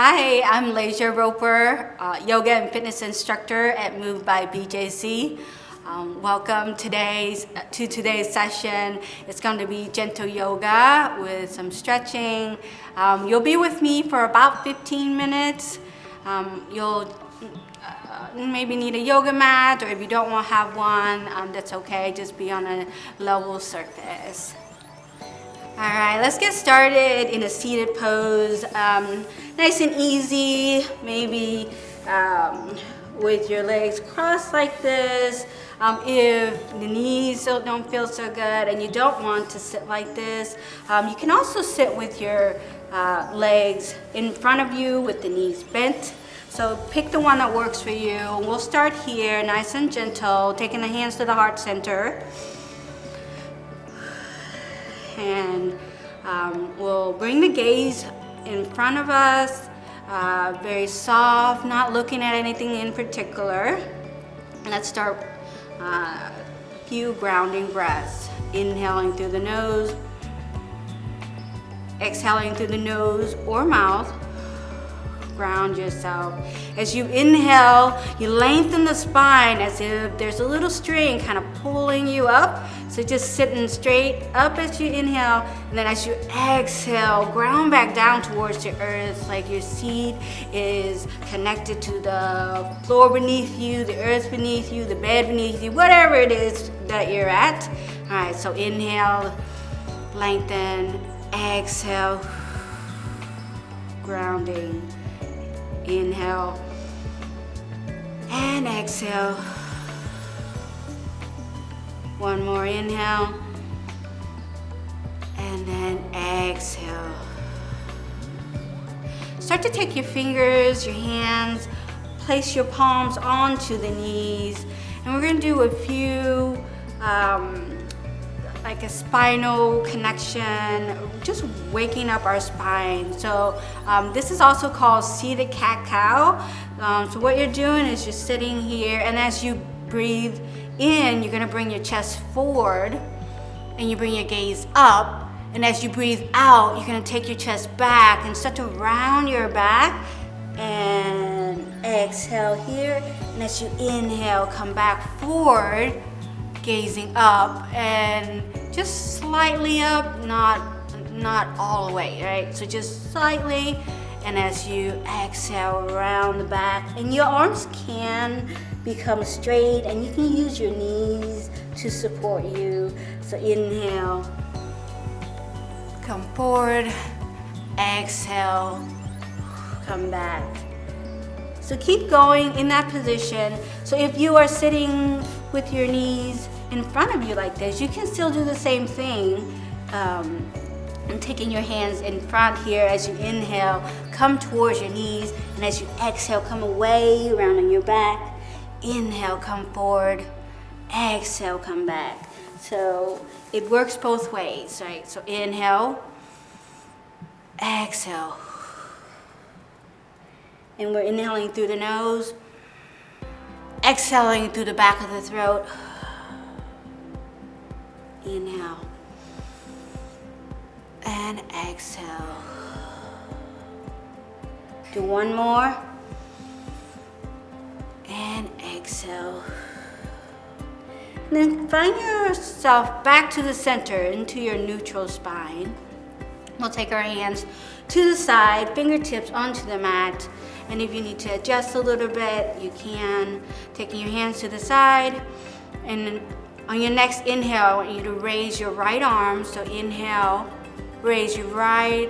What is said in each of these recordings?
Hi, I'm Lasia Roper, yoga and fitness instructor at Moved by BJC. Welcome to today's session. It's going to be gentle yoga with some stretching. You'll be with me for about 15 minutes. You'll maybe need a yoga mat, or if you don't want to have one, that's okay. Just be on a level surface. All right, let's get started in a seated pose. Nice and easy, maybe with your legs crossed like this. If the knees don't feel so good and you don't want to sit like this, you can also sit with your legs in front of you with the knees bent. So pick the one that works for you. We'll start here, nice and gentle, taking the hands to the heart center. And we'll bring the gaze in front of us, very soft, not looking at anything in particular. Let's start a few grounding breaths. Inhaling through the nose, exhaling through the nose or mouth. Ground yourself. As you inhale, you lengthen the spine as if there's a little string kind of pulling you up. So just sitting straight up as you inhale, and then as you exhale, ground back down towards the earth, like your seat is connected to the floor beneath you, the earth beneath you, the bed beneath you, whatever it is that you're at. All right, so inhale, lengthen, exhale, grounding. Inhale and exhale. One more inhale and then exhale. Start to take your fingers, your hands, place your palms onto the knees, and we're going to do a few like a spinal connection, just waking up our spine. So this is also called seated cat-cow. So what you're doing is you're sitting here, and as you breathe in, you're gonna bring your chest forward, and you bring your gaze up, and as you breathe out, you're gonna take your chest back and start to round your back, and exhale here, and as you inhale, come back forward, gazing up, and just slightly up, not all the way, right? So just slightly, and as you exhale, round the back, and your arms can become straight, and you can use your knees to support you. So inhale, come forward, exhale, come back. So keep going in that position. So if you are sitting with your knees in front of you like this, you can still do the same thing. And taking your hands in front here as you inhale, come towards your knees, and as you exhale, come away, around on your back. Inhale, come forward, exhale, come back. So it works both ways, right? So inhale, exhale. And we're inhaling through the nose, exhaling through the back of the throat. Inhale and exhale. Do one more and exhale. And then find yourself back to the center, into your neutral spine. We'll take our hands to the side, fingertips onto the mat. And if you need to adjust a little bit, you can. Taking your hands to the side, and on your next inhale, I want you to raise your right arm. So inhale, raise your right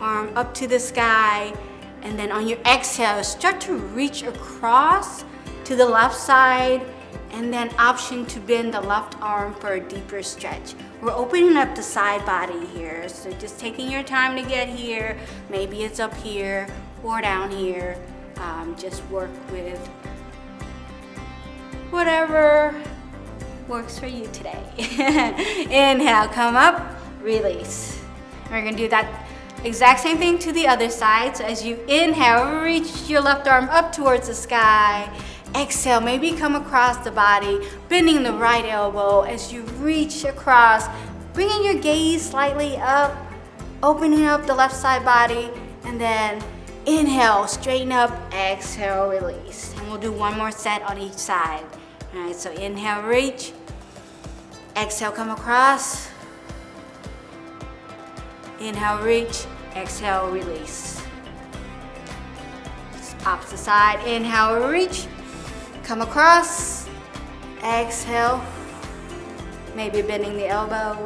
arm up to the sky, and then on your exhale, start to reach across to the left side, and then option to bend the left arm for a deeper stretch. We're opening up the side body here, so just taking your time to get here. Maybe it's up here or down here. Just work with whatever works for you today. Inhale, come up, release. We're gonna do that exact same thing to the other side. So as you inhale, reach your left arm up towards the sky. Exhale, maybe come across the body, bending the right elbow as you reach across, bringing your gaze slightly up, opening up the left side body, and then Inhale, straighten up, exhale, release. And we'll do one more set on each side. All right, so inhale, reach. Exhale, come across. Inhale, reach. Exhale, release. Opposite side, inhale, reach. Come across. Exhale. Maybe bending the elbow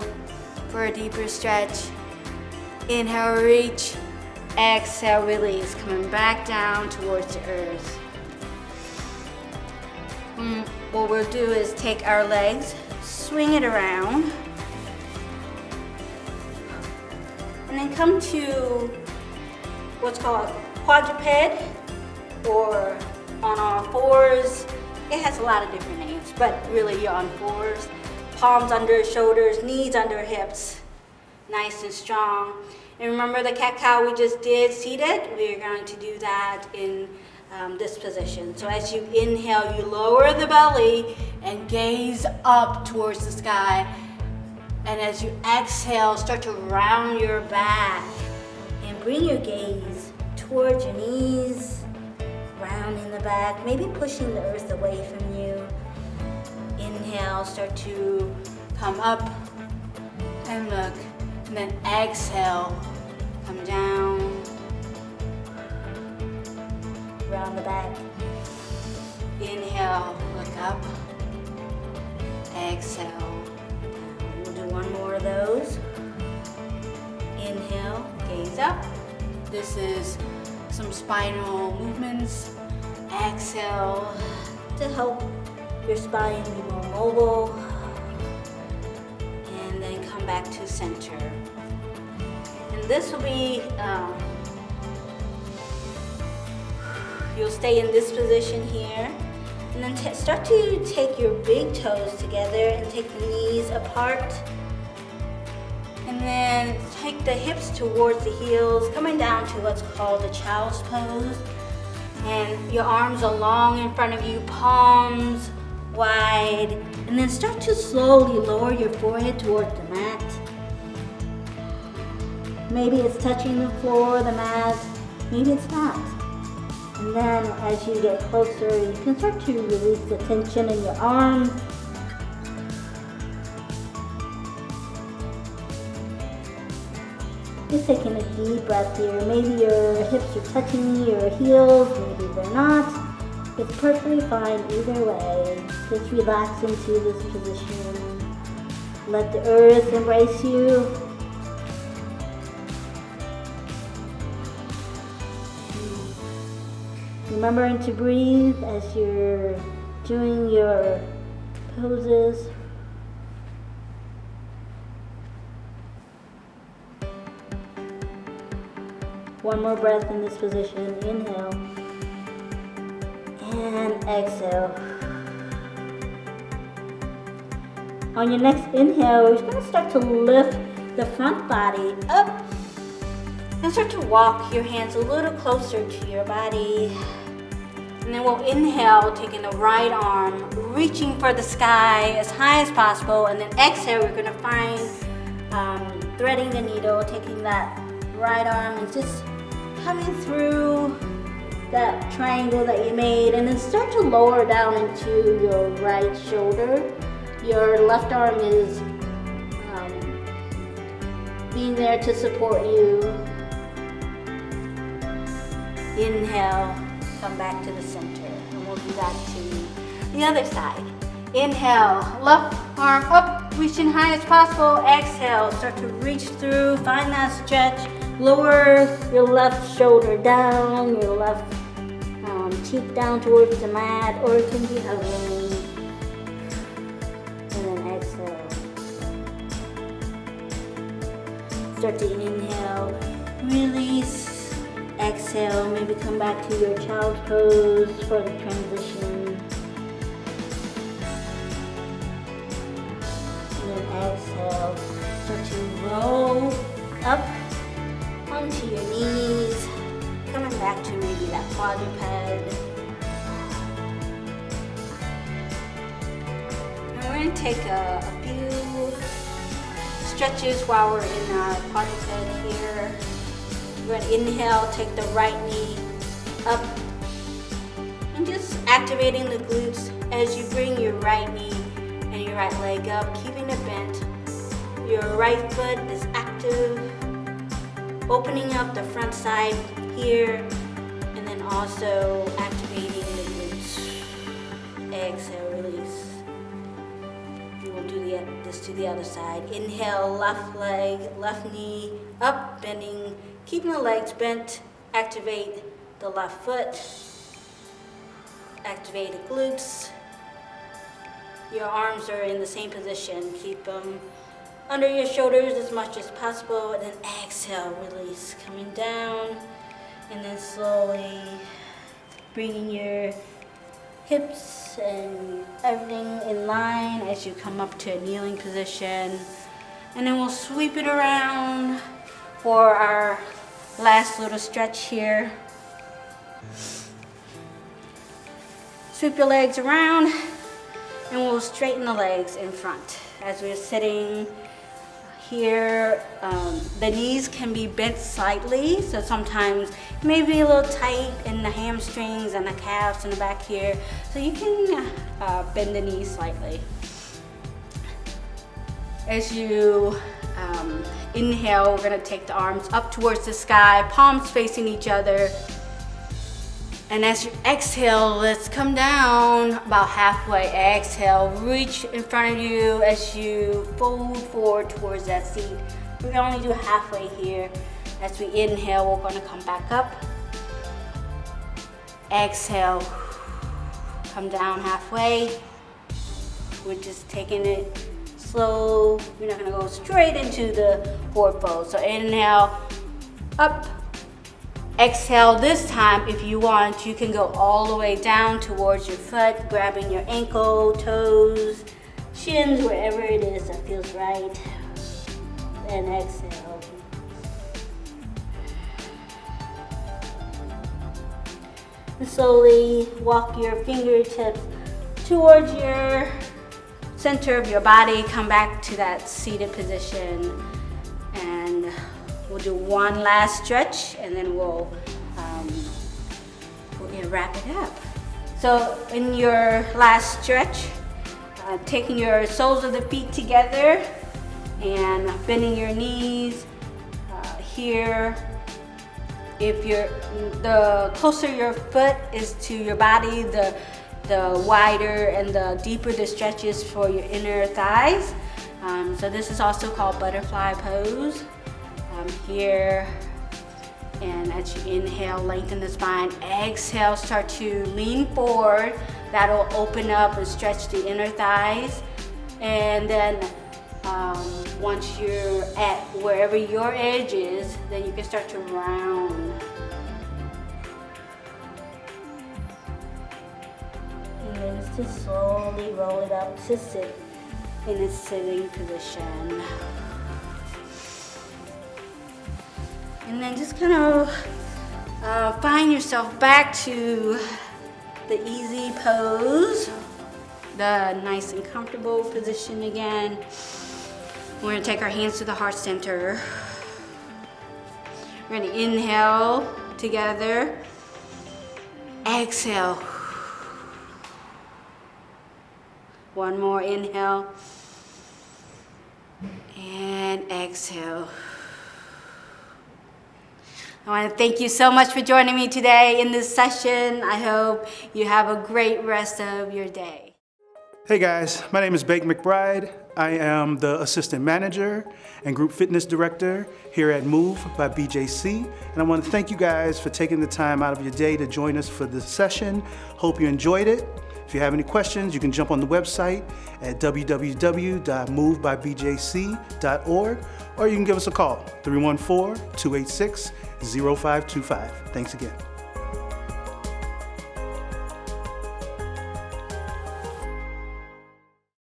for a deeper stretch. Inhale, reach. Exhale, release. Coming back down towards the earth. What we'll do is take our legs, swing it around, and then come to what's called quadruped, or on all fours. It has a lot of different names, but really you're on fours. Palms under shoulders, knees under hips, nice and strong. And remember the cat-cow we just did seated? We're going to do that in this position. So as you inhale, you lower the belly and gaze up towards the sky. And as you exhale, start to round your back and bring your gaze towards your knees, rounding the back, maybe pushing the earth away from you. Inhale, start to come up and look. And then exhale, come down, round the back. Inhale, look up. Exhale. We'll do one more of those. Inhale, gaze up. This is some spinal movements. Exhale to help your spine be more mobile. And then come back to center. And this will be, you'll stay in this position here. And then start to take your big toes together and take the knees apart. And then take the hips towards the heels, coming down to what's called a child's pose. And your arms are long in front of you, palms wide. And then start to slowly lower your forehead towards the mat. Maybe it's touching the floor, the mat, maybe it's not. And then as you get closer, you can start to release the tension in your arms. Just taking a deep breath here. Maybe your hips are touching your heels, maybe they're not. It's perfectly fine either way. Just relax into this position. Let the earth embrace you. Remembering to breathe as you're doing your poses. One more breath in this position. Inhale and exhale. On your next inhale, you're going to start to lift the front body up and start to walk your hands a little closer to your body. And then we'll inhale, taking the right arm, reaching for the sky as high as possible. And then exhale, we're going to find threading the needle, taking that right arm and just coming through that triangle that you made. And then start to lower down into your right shoulder. Your left arm is being there to support you. Inhale. Come back to the center, and we'll do that to the other side. Inhale, left arm up, reaching high as possible. Exhale, start to reach through, find that stretch. Lower your left shoulder down, your left cheek down towards the mat, or it can be hovering. And then exhale. Start to inhale, release. Exhale, maybe come back to your child's pose for the transition. And then exhale, start to roll up onto your knees, coming back to maybe that quadruped. And we're going to take a few stretches while we're in our quadruped here. We're gonna inhale, take the right knee up, and just activating the glutes as you bring your right knee and your right leg up, keeping it bent. Your right foot is active, opening up the front side here, and then also activating the glutes. Exhale, release. We will do this to the other side. Inhale, left leg, left knee up, bending, keeping the legs bent. Activate the left foot. Activate the glutes. Your arms are in the same position. Keep them under your shoulders as much as possible, and then exhale, release, coming down, and then slowly bringing your hips and everything in line as you come up to a kneeling position. And then we'll sweep it around for our last little stretch here. Sweep your legs around, and we'll straighten the legs in front as we're sitting here. The knees can be bent slightly, so sometimes it may be a little tight in the hamstrings and the calves in the back here, so you can bend the knees slightly. As you inhale, we're going to take the arms up towards the sky, palms facing each other. And as you exhale, let's come down about halfway. Exhale, reach in front of you as you fold forward towards that seat. We can only do halfway here. As we inhale, we're going to come back up. Exhale, come down halfway. We're just taking it slow. We're not going to go straight into the forward fold. So inhale, up. Exhale, this time, if you want, you can go all the way down towards your foot, grabbing your ankle, toes, shins, wherever it is that feels right. And exhale. And slowly walk your fingertips towards your center of your body. Come back to that seated position. And we'll do one last stretch, and then we'll wrap it up. So in your last stretch, taking your soles of the feet together and bending your knees here. If the closer your foot is to your body, the wider and the deeper the stretch is for your inner thighs. So this is also called butterfly pose. Here, and as you inhale, lengthen the spine. Exhale, start to lean forward. That'll open up and stretch the inner thighs. And then once you're at wherever your edge is, then you can start to round. And then just slowly roll it up to sit in a sitting position. And then just kind of find yourself back to the easy pose, the nice and comfortable position again. We're going to take our hands to the heart center. We're going to inhale together. Exhale. One more inhale. And exhale. I want to thank you so much for joining me today in this session. I hope you have a great rest of your day. Hey guys, my name is Bake McBride. I am the Assistant Manager and Group Fitness Director here at Move by BJC. And I want to thank you guys for taking the time out of your day to join us for this session. Hope you enjoyed it. If you have any questions, you can jump on the website at www.movebybjc.org, or you can give us a call, 314-286-0525. Thanks again.